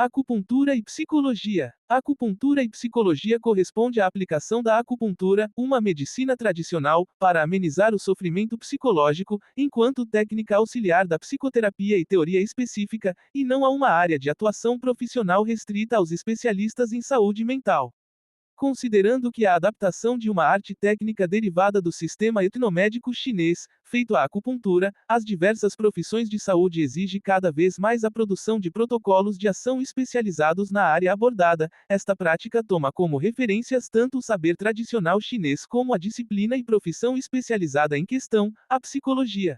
Acupuntura e psicologia. Acupuntura e psicologia corresponde à aplicação da acupuntura, uma medicina tradicional, para amenizar o sofrimento psicológico, enquanto técnica auxiliar da psicoterapia e teoria específica, e não a uma área de atuação profissional restrita aos especialistas em saúde mental. Considerando que a adaptação de uma arte técnica derivada do sistema etnomédico chinês, feito à acupuntura, às diversas profissões de saúde exige cada vez mais a produção de protocolos de ação especializados na área abordada, esta prática toma como referências tanto o saber tradicional chinês como a disciplina e profissão especializada em questão, a psicologia.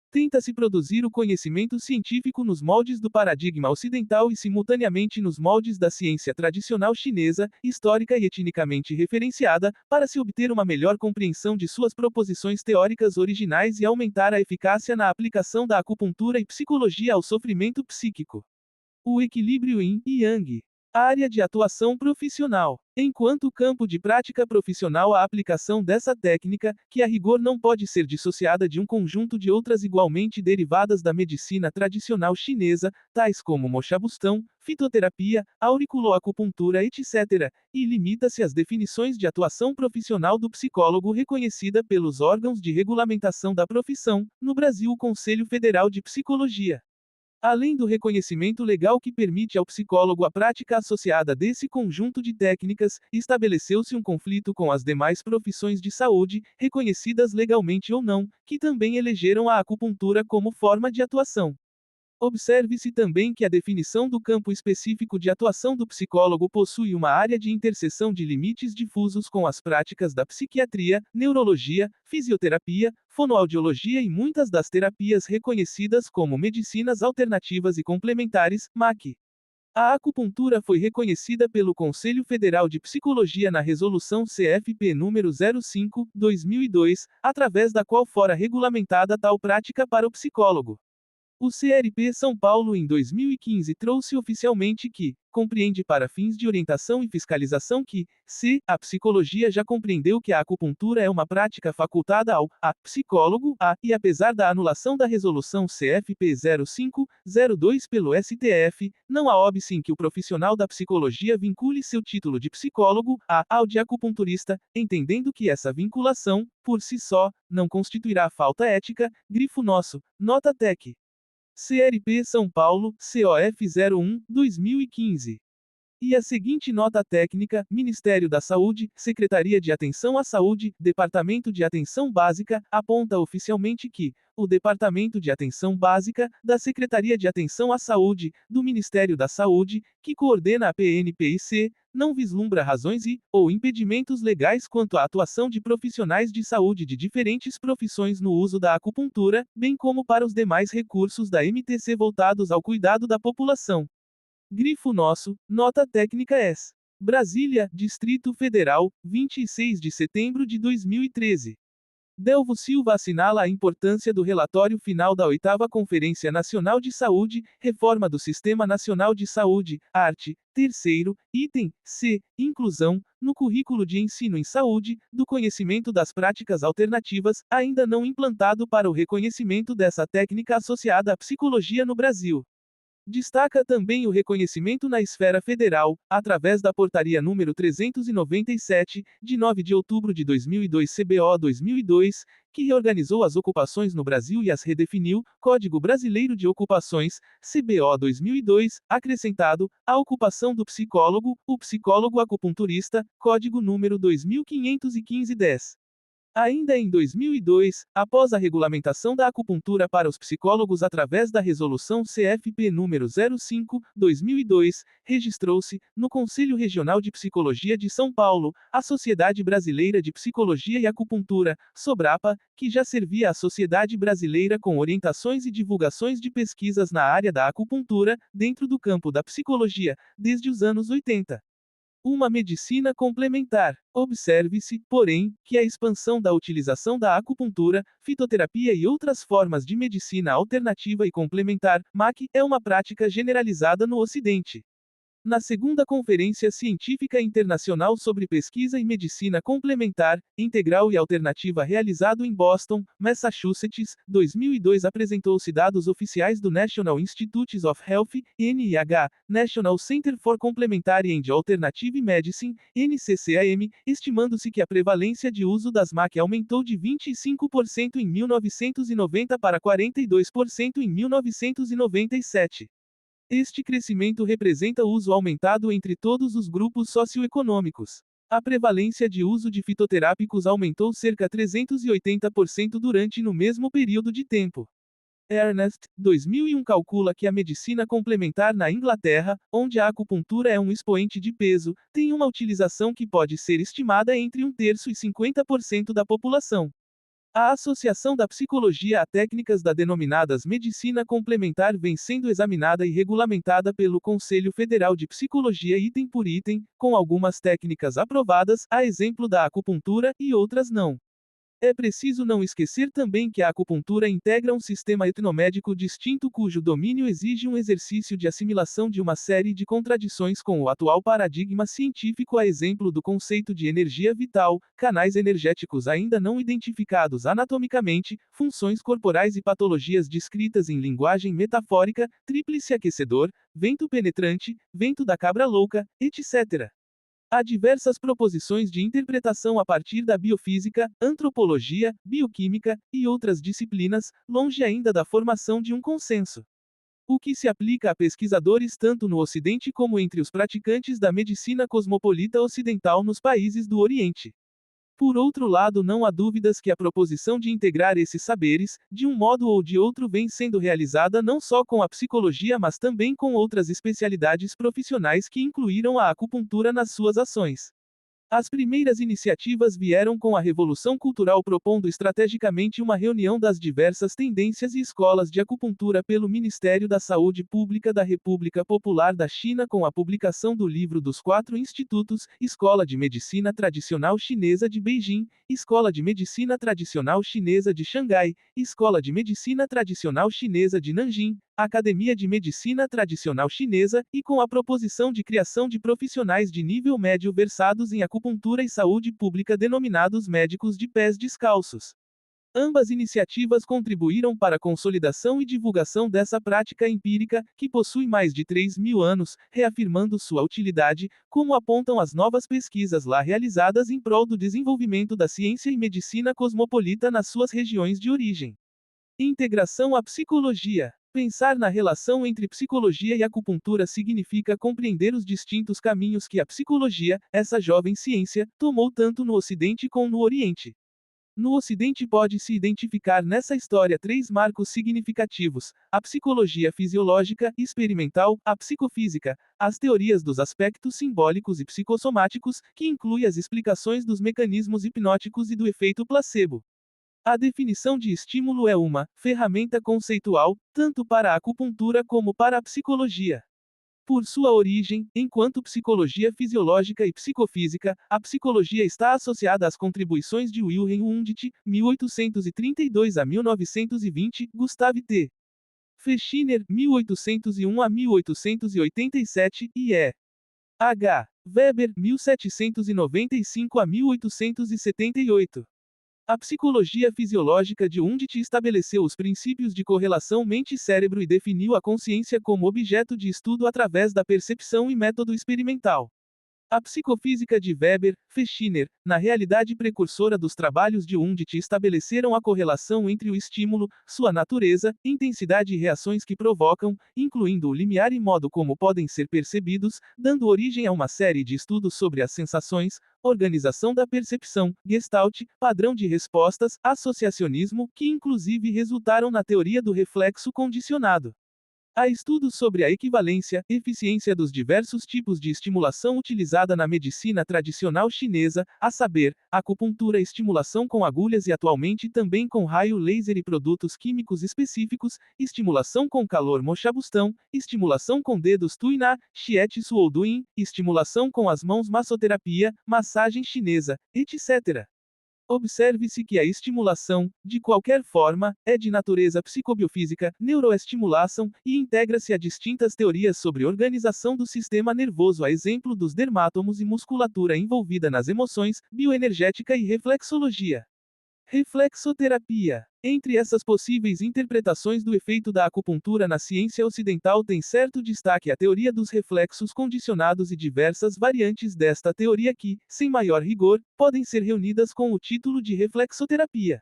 Tenta-se produzir o conhecimento científico nos moldes do paradigma ocidental e simultaneamente nos moldes da ciência tradicional chinesa, histórica e etnicamente referenciada, para se obter uma melhor compreensão de suas proposições teóricas originais e aumentar a eficácia na aplicação da acupuntura e psicologia ao sofrimento psíquico. O equilíbrio yin e yang. Área de atuação profissional. Enquanto campo de prática profissional, a aplicação dessa técnica, que a rigor não pode ser dissociada de um conjunto de outras igualmente derivadas da medicina tradicional chinesa, tais como moxabustão, fitoterapia, auriculoacupuntura, etc., e limita-se às definições de atuação profissional do psicólogo reconhecida pelos órgãos de regulamentação da profissão, no Brasil o Conselho Federal de Psicologia. Além do reconhecimento legal que permite ao psicólogo a prática associada desse conjunto de técnicas, estabeleceu-se um conflito com as demais profissões de saúde, reconhecidas legalmente ou não, que também elegeram a acupuntura como forma de atuação. Observe-se também que a definição do campo específico de atuação do psicólogo possui uma área de interseção de limites difusos com as práticas da psiquiatria, neurologia, fisioterapia, fonoaudiologia e muitas das terapias reconhecidas como medicinas alternativas e complementares, MAC. A acupuntura foi reconhecida pelo Conselho Federal de Psicologia na Resolução CFP número 05/2002, através da qual fora regulamentada tal prática para o psicólogo. O CRP São Paulo em 2015 trouxe oficialmente que, compreende para fins de orientação e fiscalização que, a psicologia já compreendeu que a acupuntura é uma prática facultada ao psicólogo, e apesar da anulação da resolução CFP 05/02 pelo STF, não há óbice em que o profissional da psicologia vincule seu título de psicólogo, ao de acupunturista, entendendo que essa vinculação, por si só, não constituirá falta ética, grifo nosso, nota TEC. CRP São Paulo, COF 01/2015. E a seguinte nota técnica: Ministério da Saúde, Secretaria de Atenção à Saúde, Departamento de Atenção Básica, aponta oficialmente que o Departamento de Atenção Básica, da Secretaria de Atenção à Saúde, do Ministério da Saúde, que coordena a PNPIC, não vislumbra razões ou impedimentos legais quanto à atuação de profissionais de saúde de diferentes profissões no uso da acupuntura, bem como para os demais recursos da MTC voltados ao cuidado da população. Grifo nosso, nota técnica S. Brasília, Distrito Federal, 26 de setembro de 2013. Delvo Silva assinala a importância do relatório final da 8ª Conferência Nacional de Saúde, Reforma do Sistema Nacional de Saúde, art. 3º, item C, inclusão, no currículo de ensino em saúde, do conhecimento das práticas alternativas, ainda não implantado para o reconhecimento dessa técnica associada à psicologia no Brasil. Destaca também o reconhecimento na esfera federal, através da Portaria número 397, de 9 de outubro de 2002 CBO 2002, que reorganizou as ocupações no Brasil e as redefiniu, Código Brasileiro de Ocupações, CBO 2002, acrescentado, a ocupação do psicólogo, o psicólogo acupunturista, Código número 2515-10. Ainda em 2002, após a regulamentação da acupuntura para os psicólogos através da Resolução CFP número 05/2002, registrou-se, no Conselho Regional de Psicologia de São Paulo, a Sociedade Brasileira de Psicologia e Acupuntura, SOBRAPA, que já servia à sociedade brasileira com orientações e divulgações de pesquisas na área da acupuntura, dentro do campo da psicologia, desde os anos 80. Uma medicina complementar. Observe-se, porém, que a expansão da utilização da acupuntura, fitoterapia e outras formas de medicina alternativa e complementar, MAC, é uma prática generalizada no Ocidente. Na segunda Conferência Científica Internacional sobre Pesquisa e Medicina Complementar, Integral e Alternativa realizado em Boston, Massachusetts, 2002 apresentou-se dados oficiais do National Institutes of Health, NIH, National Center for Complementary and Alternative Medicine, NCCAM, estimando-se que a prevalência de uso das MAC aumentou de 25% em 1990 para 42% em 1997. Este crescimento representa o uso aumentado entre todos os grupos socioeconômicos. A prevalência de uso de fitoterápicos aumentou cerca 380% durante no mesmo período de tempo. Ernest, 2001 calcula que a medicina complementar na Inglaterra, onde a acupuntura é um expoente de peso, tem uma utilização que pode ser estimada entre 1/3 e 50% da população. A associação da psicologia a técnicas da denominadas medicina complementar vem sendo examinada e regulamentada pelo Conselho Federal de Psicologia item por item, com algumas técnicas aprovadas, a exemplo da acupuntura, e outras não. É preciso não esquecer também que a acupuntura integra um sistema etnomédico distinto cujo domínio exige um exercício de assimilação de uma série de contradições com o atual paradigma científico, a exemplo do conceito de energia vital, canais energéticos ainda não identificados anatomicamente, funções corporais e patologias descritas em linguagem metafórica, tríplice aquecedor, vento penetrante, vento da cabra louca, etc. Há diversas proposições de interpretação a partir da biofísica, antropologia, bioquímica, e outras disciplinas, longe ainda da formação de um consenso. O que se aplica a pesquisadores tanto no Ocidente como entre os praticantes da medicina cosmopolita ocidental nos países do Oriente. Por outro lado, não há dúvidas que a proposição de integrar esses saberes, de um modo ou de outro, vem sendo realizada não só com a psicologia mas também com outras especialidades profissionais que incluíram a acupuntura nas suas ações. As primeiras iniciativas vieram com a Revolução Cultural, propondo estrategicamente uma reunião das diversas tendências e escolas de acupuntura pelo Ministério da Saúde Pública da República Popular da China, com a publicação do Livro dos Quatro Institutos: Escola de Medicina Tradicional Chinesa de Beijing, Escola de Medicina Tradicional Chinesa de Xangai, Escola de Medicina Tradicional Chinesa de Nanjing, Academia de Medicina Tradicional Chinesa, e com a proposição de criação de profissionais de nível médio versados em acupuntura e saúde pública denominados médicos de pés descalços. Ambas iniciativas contribuíram para a consolidação e divulgação dessa prática empírica, que possui mais de 3.000 anos, reafirmando sua utilidade, como apontam as novas pesquisas lá realizadas em prol do desenvolvimento da ciência e medicina cosmopolita nas suas regiões de origem. Integração à psicologia. Pensar na relação entre psicologia e acupuntura significa compreender os distintos caminhos que a psicologia, essa jovem ciência, tomou tanto no Ocidente como no Oriente. No Ocidente pode-se identificar nessa história 3 marcos significativos: a psicologia fisiológica, experimental, a psicofísica, as teorias dos aspectos simbólicos e psicossomáticos, que inclui as explicações dos mecanismos hipnóticos e do efeito placebo. A definição de estímulo é uma ferramenta conceitual, tanto para a acupuntura como para a psicologia. Por sua origem, enquanto psicologia fisiológica e psicofísica, a psicologia está associada às contribuições de Wilhelm Wundt, 1832 a 1920, Gustav T. Fechner, 1801 a 1887, e E. H. Weber, 1795 a 1878. A psicologia fisiológica de Wundt estabeleceu os princípios de correlação mente-cérebro e definiu a consciência como objeto de estudo através da percepção e método experimental. A psicofísica de Weber, Fechner, na realidade precursora dos trabalhos de Wundt, estabeleceram a correlação entre o estímulo, sua natureza, intensidade e reações que provocam, incluindo o limiar e modo como podem ser percebidos, dando origem a uma série de estudos sobre as sensações, organização da percepção, Gestalt, padrão de respostas, associacionismo, que inclusive resultaram na teoria do reflexo condicionado. Há estudos sobre a equivalência, eficiência dos diversos tipos de estimulação utilizada na medicina tradicional chinesa, a saber, acupuntura, estimulação com agulhas e atualmente também com raio laser e produtos químicos específicos, estimulação com calor mochabustão, estimulação com dedos tuiná, shiatsu ou duin, estimulação com as mãos massoterapia, massagem chinesa, etc. Observe-se que a estimulação, de qualquer forma, é de natureza psicobiofísica, neuroestimulação, e integra-se a distintas teorias sobre organização do sistema nervoso, a exemplo dos dermátomos e musculatura envolvida nas emoções, bioenergética e reflexologia. Reflexoterapia. Entre essas possíveis interpretações do efeito da acupuntura na ciência ocidental tem certo destaque a teoria dos reflexos condicionados e diversas variantes desta teoria que, sem maior rigor, podem ser reunidas com o título de reflexoterapia.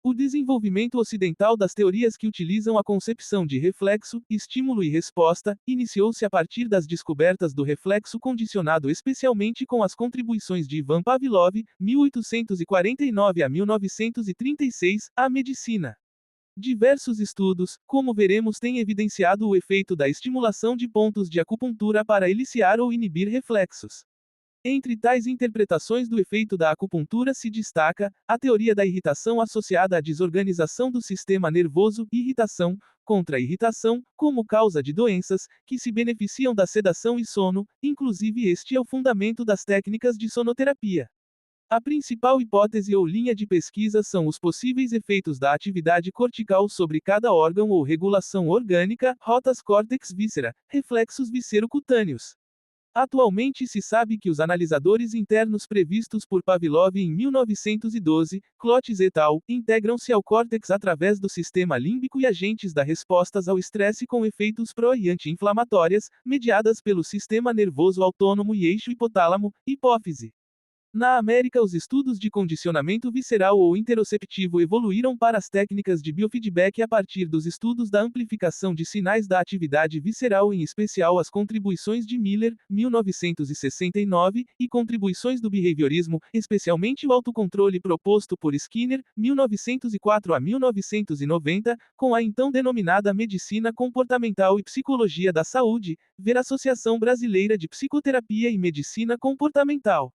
O desenvolvimento ocidental das teorias que utilizam a concepção de reflexo, estímulo e resposta, iniciou-se a partir das descobertas do reflexo condicionado, especialmente com as contribuições de Ivan Pavlov, 1849 a 1936, à medicina. Diversos estudos, como veremos, têm evidenciado o efeito da estimulação de pontos de acupuntura para eliciar ou inibir reflexos. Entre tais interpretações do efeito da acupuntura se destaca a teoria da irritação associada à desorganização do sistema nervoso, irritação, contra-irritação, como causa de doenças, que se beneficiam da sedação e sono, inclusive este é o fundamento das técnicas de sonoterapia. A principal hipótese ou linha de pesquisa são os possíveis efeitos da atividade cortical sobre cada órgão ou regulação orgânica, rotas córtex-víscera, reflexos viscerocutâneos. Atualmente se sabe que os analisadores internos previstos por Pavlov em 1912, Klotz et al., integram-se ao córtex através do sistema límbico e agentes da respostas ao estresse com efeitos pró- e anti-inflamatórias, mediadas pelo sistema nervoso autônomo e eixo hipotálamo-hipófise. Na América, os estudos de condicionamento visceral ou interoceptivo evoluíram para as técnicas de biofeedback a partir dos estudos da amplificação de sinais da atividade visceral, em especial as contribuições de Miller, 1969, e contribuições do behaviorismo, especialmente o autocontrole proposto por Skinner, 1904 a 1990, com a então denominada medicina comportamental e psicologia da saúde, ver Associação Brasileira de Psicoterapia e Medicina Comportamental.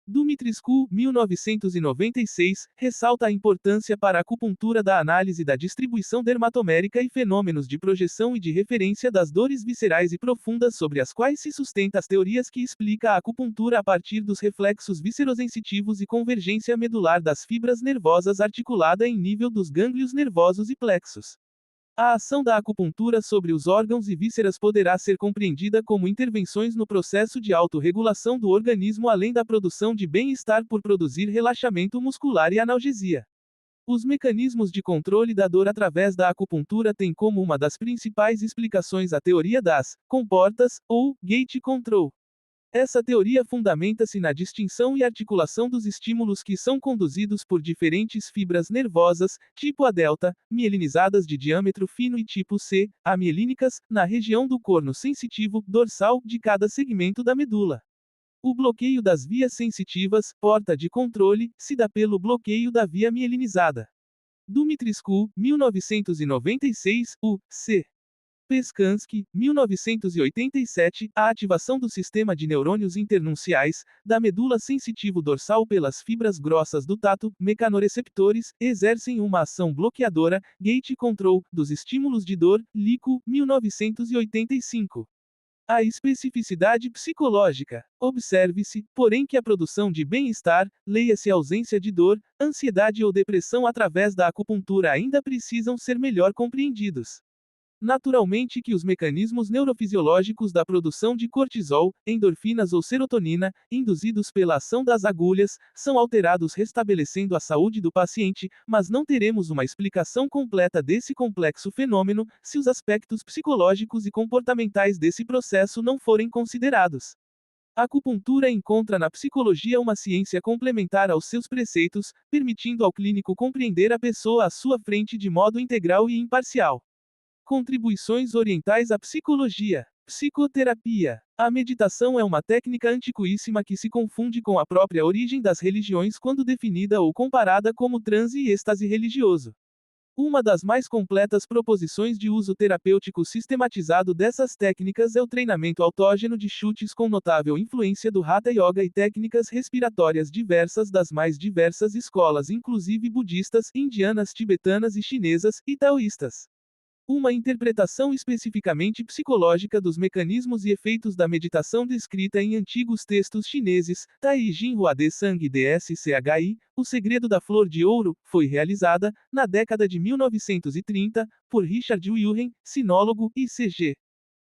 Dumitrescu, 1996, ressalta a importância para a acupuntura da análise da distribuição dermatomérica e fenômenos de projeção e de referência das dores viscerais e profundas sobre as quais se sustenta as teorias que explica a acupuntura a partir dos reflexos viscerosensitivos e convergência medular das fibras nervosas articulada em nível dos gânglios nervosos e plexos. A ação da acupuntura sobre os órgãos e vísceras poderá ser compreendida como intervenções no processo de autorregulação do organismo, além da produção de bem-estar por produzir relaxamento muscular e analgesia. Os mecanismos de controle da dor através da acupuntura têm como uma das principais explicações a teoria das comportas, ou gate control. Essa teoria fundamenta-se na distinção e articulação dos estímulos que são conduzidos por diferentes fibras nervosas, tipo A delta, mielinizadas de diâmetro fino e tipo C, amielínicas, na região do corno sensitivo, dorsal, de cada segmento da medula. O bloqueio das vias sensitivas, porta de controle, se dá pelo bloqueio da via mielinizada. Dumitrescu, 1996, U.C. Pescansky, 1987, a ativação do sistema de neurônios internunciais, da medula sensitivo dorsal pelas fibras grossas do tato, mecanoreceptores, exercem uma ação bloqueadora, gate control, dos estímulos de dor, Lico, 1985. A especificidade psicológica. Observe-se, porém, que a produção de bem-estar, leia-se ausência de dor, ansiedade ou depressão através da acupuntura ainda precisam ser melhor compreendidos. Naturalmente que os mecanismos neurofisiológicos da produção de cortisol, endorfinas ou serotonina, induzidos pela ação das agulhas, são alterados restabelecendo a saúde do paciente, mas não teremos uma explicação completa desse complexo fenômeno, se os aspectos psicológicos e comportamentais desse processo não forem considerados. A acupuntura encontra na psicologia uma ciência complementar aos seus preceitos, permitindo ao clínico compreender a pessoa à sua frente de modo integral e imparcial. Contribuições orientais à psicologia. Psicoterapia. A meditação é uma técnica antiquíssima que se confunde com a própria origem das religiões quando definida ou comparada como transe e êxtase religioso. Uma das mais completas proposições de uso terapêutico sistematizado dessas técnicas é o treinamento autógeno de chutes com notável influência do Hatha Yoga e técnicas respiratórias diversas das mais diversas escolas, inclusive budistas, indianas, tibetanas e chinesas, e taoístas. Uma interpretação especificamente psicológica dos mecanismos e efeitos da meditação descrita em antigos textos chineses, Tai Jinhua de Sang DSCHI, O Segredo da Flor de Ouro, foi realizada, na década de 1930, por Richard Wilhelm, sinólogo, e C.G.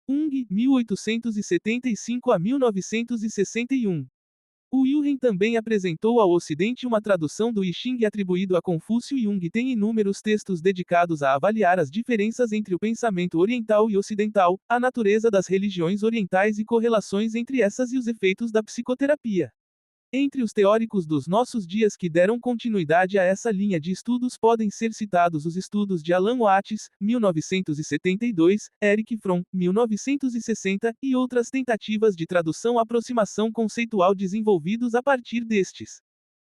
Jung, 1875 a 1961. O Wilhelm também apresentou ao Ocidente uma tradução do I Ching atribuído a Confúcio. Jung tem inúmeros textos dedicados a avaliar as diferenças entre o pensamento oriental e ocidental, a natureza das religiões orientais e correlações entre essas e os efeitos da psicoterapia. Entre os teóricos dos nossos dias que deram continuidade a essa linha de estudos podem ser citados os estudos de Alan Watts, 1972, Erich Fromm, 1960, e outras tentativas de tradução-aproximação conceitual desenvolvidos a partir destes.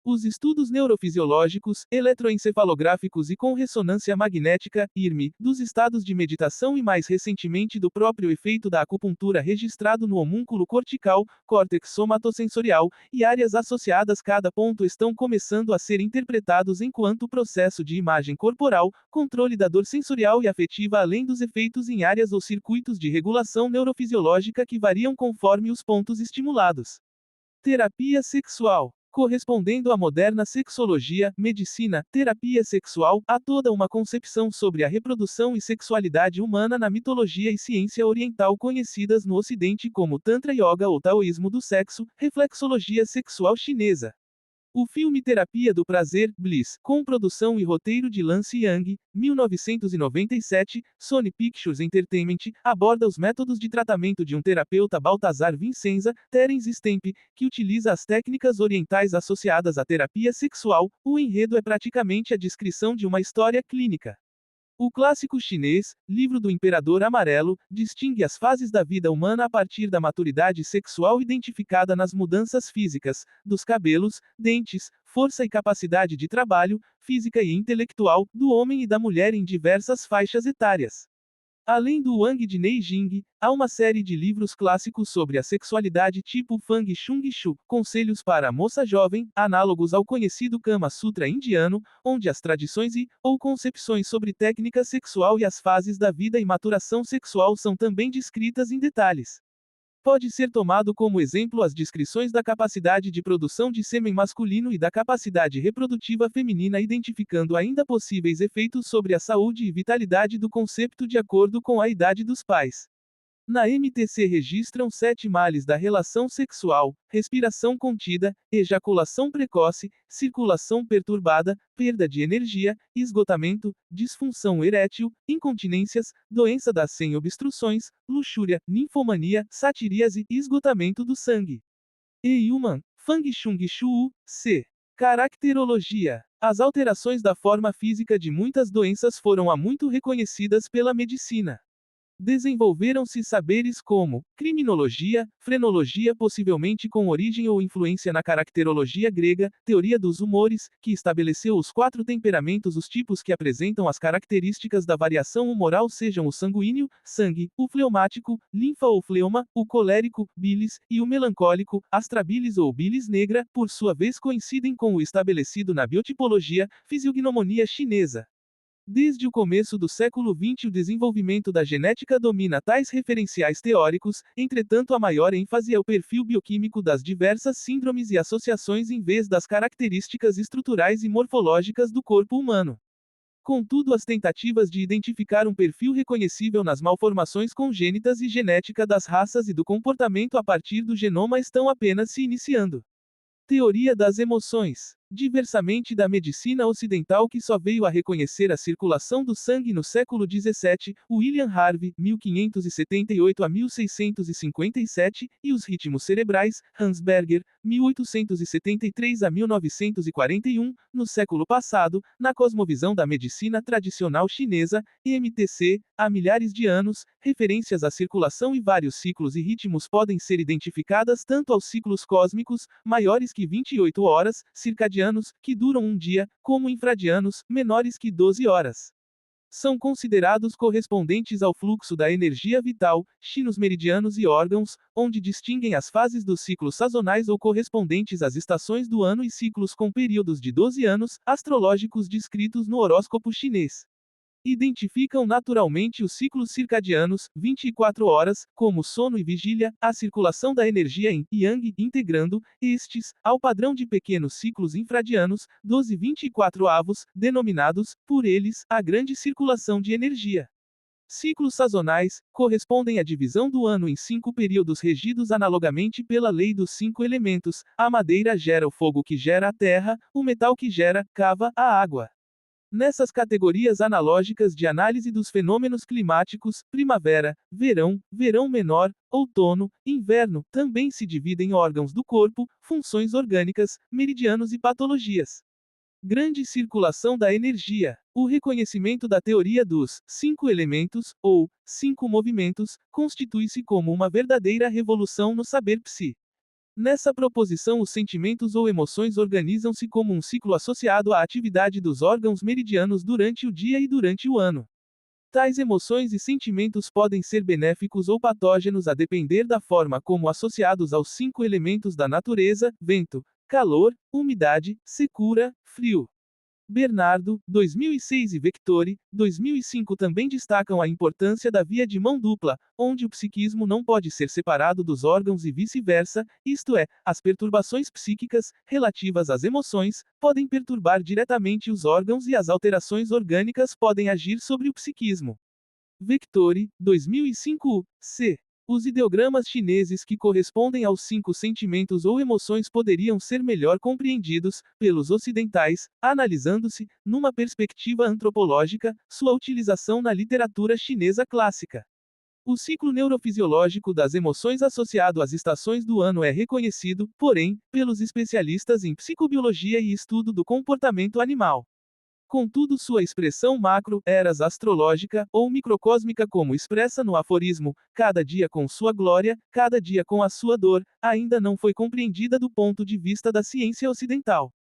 Os estudos neurofisiológicos, eletroencefalográficos e com ressonância magnética, IRM, dos estados de meditação e mais recentemente do próprio efeito da acupuntura registrado no homúnculo cortical, córtex somatosensorial, e áreas associadas cada ponto estão começando a ser interpretados enquanto processo de imagem corporal, controle da dor sensorial e afetiva além dos efeitos em áreas ou circuitos de regulação neurofisiológica que variam conforme os pontos estimulados. Terapia sexual. Correspondendo à moderna sexologia, medicina, terapia sexual, há toda uma concepção sobre a reprodução e sexualidade humana na mitologia e ciência oriental conhecidas no Ocidente como Tantra Yoga ou Taoísmo do sexo, reflexologia sexual chinesa. O filme Terapia do Prazer, Bliss, com produção e roteiro de Lance Yang, 1997, Sony Pictures Entertainment, aborda os métodos de tratamento de um terapeuta Baltazar Vincenza, Terence Stamp, que utiliza as técnicas orientais associadas à terapia sexual. O enredo é praticamente a descrição de uma história clínica. O clássico chinês, Livro do Imperador Amarelo, distingue as fases da vida humana a partir da maturidade sexual identificada nas mudanças físicas, dos cabelos, dentes, força e capacidade de trabalho, física e intelectual, do homem e da mulher em diversas faixas etárias. Além do Wang de Neijing, há uma série de livros clássicos sobre a sexualidade tipo Fang Chung Shu, Conselhos para a Moça Jovem, análogos ao conhecido Kama Sutra indiano, onde as tradições ou concepções sobre técnica sexual e as fases da vida e maturação sexual são também descritas em detalhes. Pode ser tomado como exemplo as descrições da capacidade de produção de sêmen masculino e da capacidade reprodutiva feminina, identificando ainda possíveis efeitos sobre a saúde e vitalidade do concepto de acordo com a idade dos pais. Na MTC registram 7 males da relação sexual: respiração contida, ejaculação precoce, circulação perturbada, perda de energia, esgotamento, disfunção erétil, incontinências, doença das sem obstruções, luxúria, ninfomania, satiríase, esgotamento do sangue. E Human, Fang Chung Shu, C. Caracterologia. As alterações da forma física de muitas doenças foram há muito reconhecidas pela medicina. Desenvolveram-se saberes como criminologia, frenologia, possivelmente com origem ou influência na caracterologia grega, teoria dos humores, que estabeleceu os 4 temperamentos, os tipos que apresentam as características da variação humoral sejam o sanguíneo, sangue, o fleumático, linfa ou fleuma, o colérico, bilis, e o melancólico, astrabilis ou bilis negra, por sua vez coincidem com o estabelecido na biotipologia, fisiognomonia chinesa. Desde o começo do século XX, o desenvolvimento da genética domina tais referenciais teóricos, entretanto, a maior ênfase é o perfil bioquímico das diversas síndromes e associações em vez das características estruturais e morfológicas do corpo humano. Contudo, as tentativas de identificar um perfil reconhecível nas malformações congênitas e genética das raças e do comportamento a partir do genoma estão apenas se iniciando. Teoria das emoções. Diversamente da medicina ocidental, que só veio a reconhecer a circulação do sangue no século XVII, William Harvey, 1578 a 1657, e os ritmos cerebrais, Hans Berger, 1873 a 1941, no século passado, na cosmovisão da medicina tradicional chinesa, MTC, há milhares de anos, referências à circulação e vários ciclos e ritmos podem ser identificadas tanto aos ciclos cósmicos, maiores que 28 horas, circadianos, que duram um dia, como infradianos, menores que 12 horas. São considerados correspondentes ao fluxo da energia vital, chinos meridianos e órgãos, onde distinguem as fases dos ciclos sazonais ou correspondentes às estações do ano e ciclos com períodos de 12 anos, astrológicos descritos no horóscopo chinês. Identificam naturalmente os ciclos circadianos, 24 horas, como sono e vigília, a circulação da energia em Yang, integrando estes ao padrão de pequenos ciclos infradianos, 12-24 avos, denominados, por eles, a grande circulação de energia. Ciclos sazonais correspondem à divisão do ano em 5 períodos regidos analogamente pela lei dos 5 elementos. A madeira gera o fogo que gera a terra, o metal que gera, cava, a água. Nessas categorias analógicas de análise dos fenômenos climáticos, primavera, verão, verão menor, outono, inverno, também se dividem órgãos do corpo, funções orgânicas, meridianos e patologias. Grande circulação da energia. O reconhecimento da teoria dos 5 elementos, ou 5 movimentos, constitui-se como uma verdadeira revolução no saber psi. Nessa proposição, os sentimentos ou emoções organizam-se como um ciclo associado à atividade dos órgãos meridianos durante o dia e durante o ano. Tais emoções e sentimentos podem ser benéficos ou patógenos a depender da forma como associados aos 5 elementos da natureza: vento, calor, umidade, secura, frio. Bernardo, 2006 e Vectori, 2005 também destacam a importância da via de mão dupla, onde o psiquismo não pode ser separado dos órgãos e vice-versa, isto é, as perturbações psíquicas, relativas às emoções, podem perturbar diretamente os órgãos e as alterações orgânicas podem agir sobre o psiquismo. Vectori, 2005, c. Os ideogramas chineses que correspondem aos 5 sentimentos ou emoções poderiam ser melhor compreendidos pelos ocidentais, analisando-se, numa perspectiva antropológica, sua utilização na literatura chinesa clássica. O ciclo neurofisiológico das emoções associado às estações do ano é reconhecido, porém, pelos especialistas em psicobiologia e estudo do comportamento animal. Contudo, sua expressão macro, eras astrológica, ou microcósmica como expressa no aforismo, cada dia com sua glória, cada dia com a sua dor, ainda não foi compreendida do ponto de vista da ciência ocidental.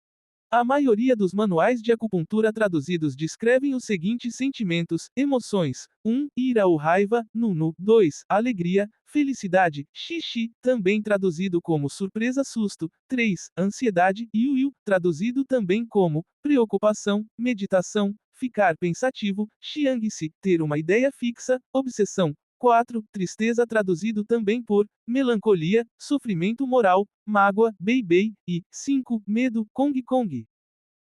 A maioria dos manuais de acupuntura traduzidos descrevem os seguintes sentimentos, emoções: 1. Ira ou raiva, nunu; 2. Alegria, felicidade, xixi, também traduzido como surpresa, susto; 3. Ansiedade, iu, traduzido também como preocupação, meditação, ficar pensativo, xiang-se, ter uma ideia fixa, obsessão; 4. Tristeza, traduzido também por melancolia, sofrimento moral, mágoa, bei, e 5. Medo, kong.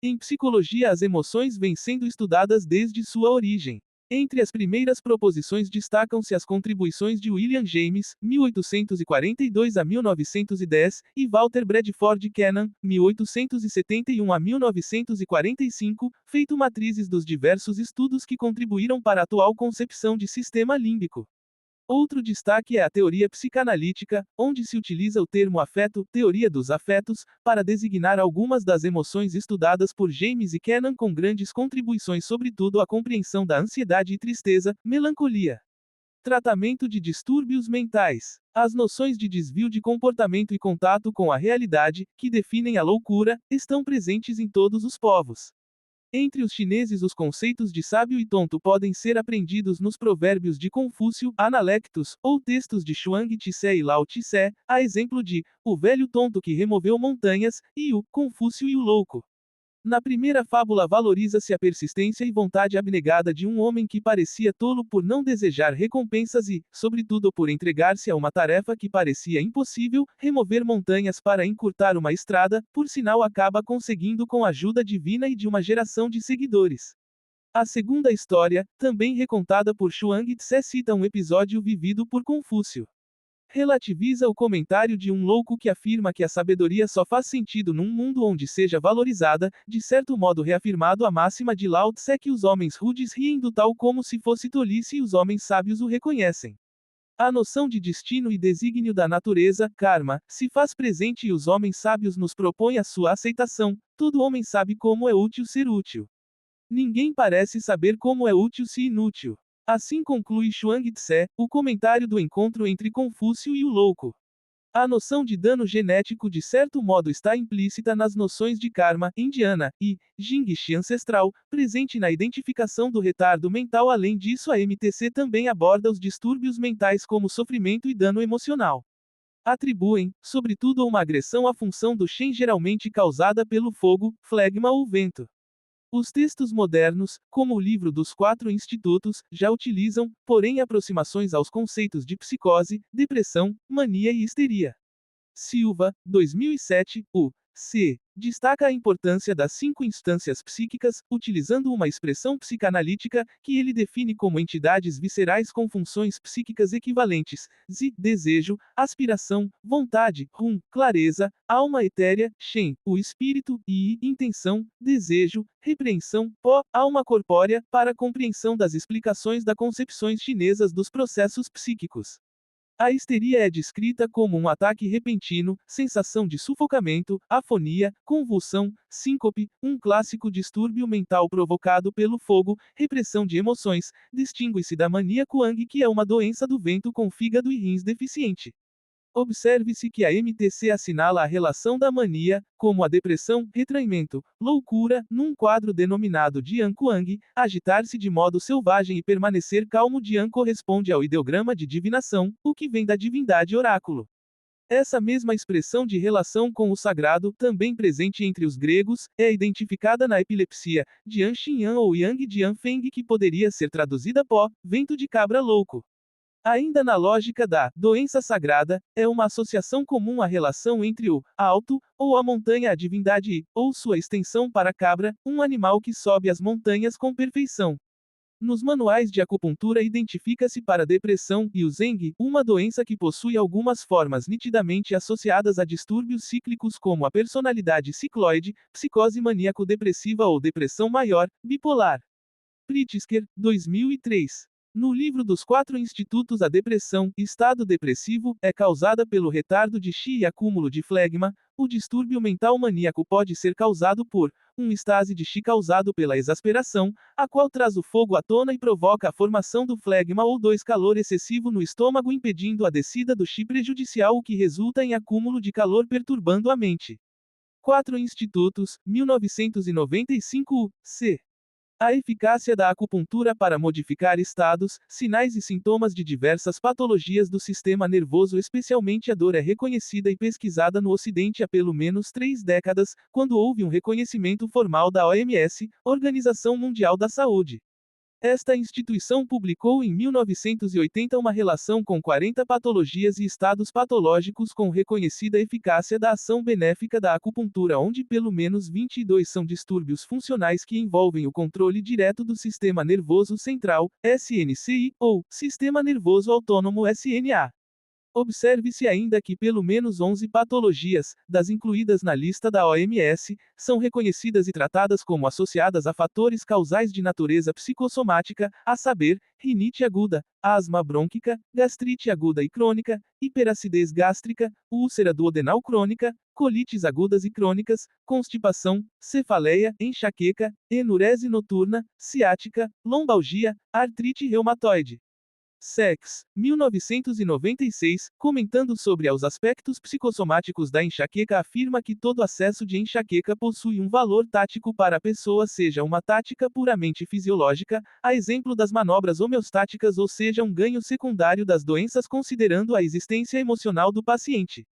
Em psicologia, as emoções vêm sendo estudadas desde sua origem. Entre as primeiras proposições destacam-se as contribuições de William James, 1842 a 1910, e Walter Bradford Cannon, 1871 a 1945, feito matrizes dos diversos estudos que contribuíram para a atual concepção de sistema límbico. Outro destaque é a teoria psicanalítica, onde se utiliza o termo afeto, teoria dos afetos, para designar algumas das emoções estudadas por James e Cannon, com grandes contribuições sobretudo à compreensão da ansiedade e tristeza, melancolia. Tratamento de distúrbios mentais. As noções de desvio de comportamento e contato com a realidade, que definem a loucura, estão presentes em todos os povos. Entre os chineses, os conceitos de sábio e tonto podem ser aprendidos nos provérbios de Confúcio, Analectos, ou textos de Chuang Tse e Lao Tse, a exemplo de o velho tonto que removeu montanhas, e o Confúcio e o louco. Na primeira fábula valoriza-se a persistência e vontade abnegada de um homem que parecia tolo por não desejar recompensas e, sobretudo por entregar-se a uma tarefa que parecia impossível, remover montanhas para encurtar uma estrada, por sinal acaba conseguindo com a ajuda divina e de uma geração de seguidores. A segunda história, também recontada por Chuang Tse, cita um episódio vivido por Confúcio. Relativiza o comentário de um louco que afirma que a sabedoria só faz sentido num mundo onde seja valorizada, de certo modo reafirmado a máxima de Lao Tse que os homens rudes riem do tal como se fosse tolice e os homens sábios o reconhecem. A noção de destino e desígnio da natureza, karma, se faz presente e os homens sábios nos propõem a sua aceitação. Todo homem sabe como é útil ser útil. Ninguém parece saber como é útil se inútil. Assim conclui Chuang Tse, o comentário do encontro entre Confúcio e o louco. A noção de dano genético de certo modo está implícita nas noções de karma indiana e jingxi ancestral, presente na identificação do retardo mental. Além disso, a MTC também aborda os distúrbios mentais como sofrimento e dano emocional. Atribuem, sobretudo, uma agressão à função do Shen geralmente causada pelo fogo, flegma ou vento. Os textos modernos, como o Livro dos Quatro Institutos, já utilizam, porém, aproximações aos conceitos de psicose, depressão, mania e histeria. Silva, 2007, U.C. destaca a importância das 5 instâncias psíquicas, utilizando uma expressão psicanalítica, que ele define como entidades viscerais com funções psíquicas equivalentes: desejo, aspiração, vontade, clareza, alma etérea, shen, o espírito, e intenção, desejo, repreensão, alma corpórea, para a compreensão das explicações das concepções chinesas dos processos psíquicos. A histeria é descrita como um ataque repentino, sensação de sufocamento, afonia, convulsão, síncope, um clássico distúrbio mental provocado pelo fogo, repressão de emoções. Distingue-se da mania Kuang, que é uma doença do vento com fígado e rins deficiente. Observe-se que a MTC assinala a relação da mania, como a depressão, retraimento, loucura, num quadro denominado Jian Kuang. Agitar-se de modo selvagem e permanecer calmo. Jian corresponde ao ideograma de divinação, o que vem da divindade oráculo. Essa mesma expressão de relação com o sagrado, também presente entre os gregos, é identificada na epilepsia, Jian Xinyan ou Yang Jian Feng, que poderia ser traduzida por vento de cabra louco. Ainda na lógica da doença sagrada, é uma associação comum à relação entre o alto, ou a montanha, a divindade e, ou sua extensão para a cabra, um animal que sobe as montanhas com perfeição. Nos manuais de acupuntura identifica-se para depressão e o Zeng, uma doença que possui algumas formas nitidamente associadas a distúrbios cíclicos como a personalidade cicloide, psicose maníaco-depressiva ou depressão maior, bipolar. Pritzker, 2003. No Livro dos Quatro Institutos, a depressão, estado depressivo, é causada pelo retardo de Qi e acúmulo de flegma. O distúrbio mental maníaco pode ser causado por um estase de Qi causado pela exasperação, a qual traz o fogo à tona e provoca a formação do flegma, ou 2 calor excessivo no estômago impedindo a descida do Qi prejudicial, o que resulta em acúmulo de calor perturbando a mente. Quatro Institutos, 1995, c. A eficácia da acupuntura para modificar estados, sinais e sintomas de diversas patologias do sistema nervoso, especialmente a dor, é reconhecida e pesquisada no Ocidente há pelo menos 3 décadas, quando houve um reconhecimento formal da OMS, Organização Mundial da Saúde. Esta instituição publicou em 1980 uma relação com 40 patologias e estados patológicos com reconhecida eficácia da ação benéfica da acupuntura, onde pelo menos 22 são distúrbios funcionais que envolvem o controle direto do sistema nervoso central, SNCI, ou sistema nervoso autônomo, SMA. Observe-se ainda que pelo menos 11 patologias, das incluídas na lista da OMS, são reconhecidas e tratadas como associadas a fatores causais de natureza psicossomática, a saber, rinite aguda, asma brônquica, gastrite aguda e crônica, hiperacidez gástrica, úlcera duodenal crônica, colites agudas e crônicas, constipação, cefaleia, enxaqueca, enurese noturna, ciática, lombalgia, artrite reumatoide. Sachs, 1996, comentando sobre os aspectos psicossomáticos da enxaqueca, afirma que todo acesso de enxaqueca possui um valor tático para a pessoa, seja uma tática puramente fisiológica, a exemplo das manobras homeostáticas, ou seja um ganho secundário das doenças considerando a existência emocional do paciente.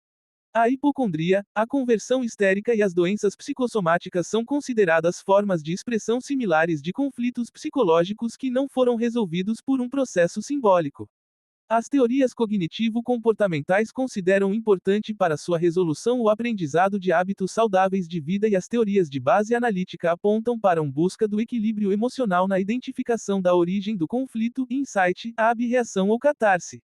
A hipocondria, a conversão histérica e as doenças psicossomáticas são consideradas formas de expressão similares de conflitos psicológicos que não foram resolvidos por um processo simbólico. As teorias cognitivo-comportamentais consideram importante para sua resolução o aprendizado de hábitos saudáveis de vida, e as teorias de base analítica apontam para uma busca do equilíbrio emocional na identificação da origem do conflito, insight, ab-reação ou catarse.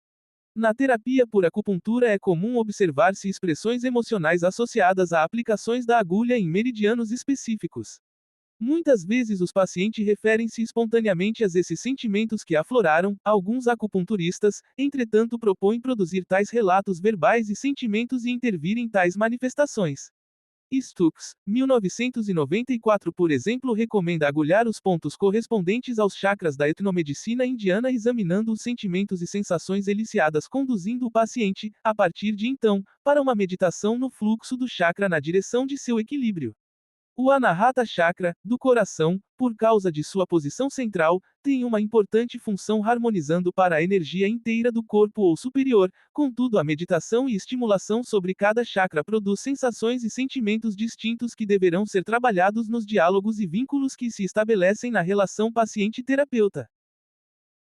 Na terapia por acupuntura é comum observar-se expressões emocionais associadas a aplicações da agulha em meridianos específicos. Muitas vezes os pacientes referem-se espontaneamente a esses sentimentos que afloraram. Alguns acupunturistas, entretanto, propõem produzir tais relatos verbais e sentimentos e intervir em tais manifestações. Stux, 1994, por exemplo, recomenda agulhar os pontos correspondentes aos chakras da etnomedicina indiana, examinando os sentimentos e sensações eliciadas, conduzindo o paciente, a partir de então, para uma meditação no fluxo do chakra na direção de seu equilíbrio. O Anahata Chakra, do coração, por causa de sua posição central, tem uma importante função harmonizando para a energia inteira do corpo ou superior, contudo a meditação e estimulação sobre cada chakra produz sensações e sentimentos distintos que deverão ser trabalhados nos diálogos e vínculos que se estabelecem na relação paciente-terapeuta.